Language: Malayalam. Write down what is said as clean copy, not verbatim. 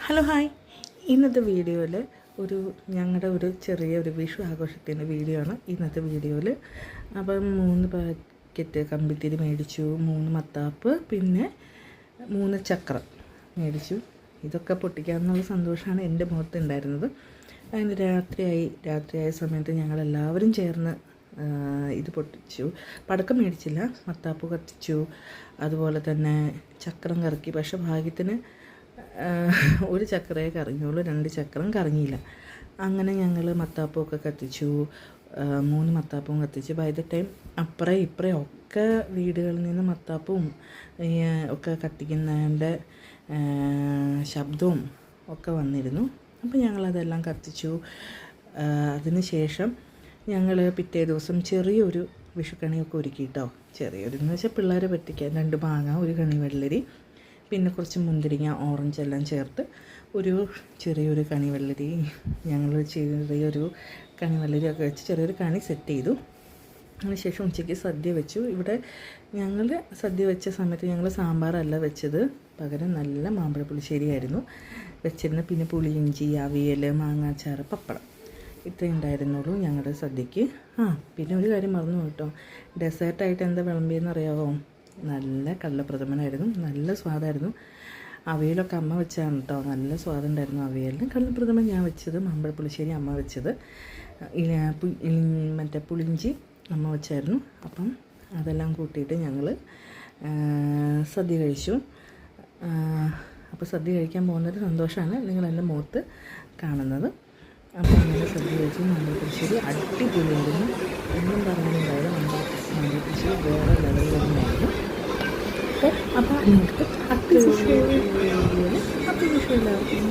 Hello hi. ഇന്നത്തെ വീഡിയോയിൽ ഞങ്ങളുടെ ഒരു ചെറിയൊരു വിഷു ആഘോഷത്തിൻ്റെ വീഡിയോ ആണ് ഇന്നത്തെ വീഡിയോയിൽ. അപ്പം 3 പാക്കറ്റ് കമ്പിത്തിരി മേടിച്ചു, 3 മത്താപ്പ്, പിന്നെ 3 ചക്രം മേടിച്ചു. ഇതൊക്കെ പൊട്ടിക്കാമെന്നുള്ള സന്തോഷമാണ് എൻ്റെ മുഖത്ത് ഉണ്ടായിരുന്നത്. അതിന് രാത്രിയായ സമയത്ത് ഞങ്ങളെല്ലാവരും ചേർന്ന് ഇത് പൊട്ടിച്ചു. പടക്കം മേടിച്ചില്ല, മത്താപ്പ് കത്തിച്ചു, അതുപോലെ തന്നെ ചക്രം കറക്കി. പക്ഷേ ഭാഗ്യത്തിന് ഒരു ചക്രമേ കറങ്ങിയുള്ളൂ, 2 ചക്രം കറങ്ങിയില്ല. അങ്ങനെ ഞങ്ങൾ മത്താപ്പമൊക്കെ കത്തിച്ചു, 3 മത്താപ്പവും കത്തിച്ച്. ബൈ ദ ടൈം അപ്പുറം ഇപ്പുറം ഒക്കെ വീടുകളിൽ നിന്ന് മത്താപ്പവും ഒക്കെ കത്തിക്കുന്നതിൻ്റെ ശബ്ദവും ഒക്കെ വന്നിരുന്നു. അപ്പോൾ ഞങ്ങളതെല്ലാം കത്തിച്ചു. അതിന് ശേഷം ഞങ്ങൾ പിറ്റേ ദിവസം ചെറിയൊരു വിഷുക്കണിയൊക്കെ ഒരുക്കിയിട്ടോ. ചെറിയൊരെന്ന് വെച്ചാൽ പിള്ളേരെ പറ്റിക്കാൻ 2 മാങ്ങ, 1 കണി വെള്ളരി, പിന്നെ കുറച്ച് മുന്തിരിങ്ങ, ഓറഞ്ച് എല്ലാം ചേർത്ത് ചെറിയൊരു കണി വെള്ളരി, ഞങ്ങൾ ചെറിയൊരു കണി വെള്ളരിയൊക്കെ വെച്ച് ചെറിയൊരു കണി സെറ്റ് ചെയ്തു. അതിനുശേഷം ഉച്ചയ്ക്ക് സദ്യ വെച്ചു. ഇവിടെ ഞങ്ങൾ സദ്യ വെച്ച സമയത്ത് ഞങ്ങൾ സാമ്പാറല്ല വെച്ചത്, പകരം നല്ല മാമ്പഴ പുളിശ്ശേരിയായിരുന്നു വെച്ചിരുന്നത്. പിന്നെ പുളിയിഞ്ചി, അവിയൽ, മാങ്ങാച്ചാറ്, പപ്പടം, ഇത്രയും ഉണ്ടായിരുന്നുള്ളൂ ഞങ്ങളുടെ സദ്യക്ക്. പിന്നെ ഒരു കാര്യം മറന്നു കേട്ടോ, ഡെസേർട്ടായിട്ട് എന്താ വിളമ്പിയെന്ന് അറിയാമോ? നല്ല കടലപ്രഥമനായിരുന്നു, നല്ല സ്വാദായിരുന്നു. അവിയലൊക്കെ അമ്മ വെച്ചാണ് കേട്ടോ, നല്ല സ്വാദുണ്ടായിരുന്നു അവിയലിന്. കടലപ്രഥമൻ ഞാൻ വെച്ചത്, മാമ്പഴ പുളിശ്ശേരി അമ്മ വെച്ചത്, മറ്റേ പുളിഞ്ചി അമ്മ വെച്ചായിരുന്നു. അപ്പം അതെല്ലാം കൂട്ടിയിട്ട് ഞങ്ങൾ സദ്യ കഴിച്ചു. അപ്പോൾ സദ്യ കഴിക്കാൻ പോകുന്നൊരു സന്തോഷമാണ് നിങ്ങൾ എൻ്റെ മുഖത്ത് കാണുന്നത്. അപ്പോൾ അങ്ങനെ സദ്യ കഴിച്ചു. മാമ്പഴ പുളിശ്ശേരി അടിപൊളിയായിരുന്നു, ഒന്നും പറയാനുണ്ടായത്. മാമ്പഴ പുളിശ്ശേരി വേറെ ലെവലിൽ തന്നെയായിരുന്നു. അപ്പോൾ നിങ്ങൾക്ക് ഹാപ്പി വിഷു എല്ലാവർക്കും.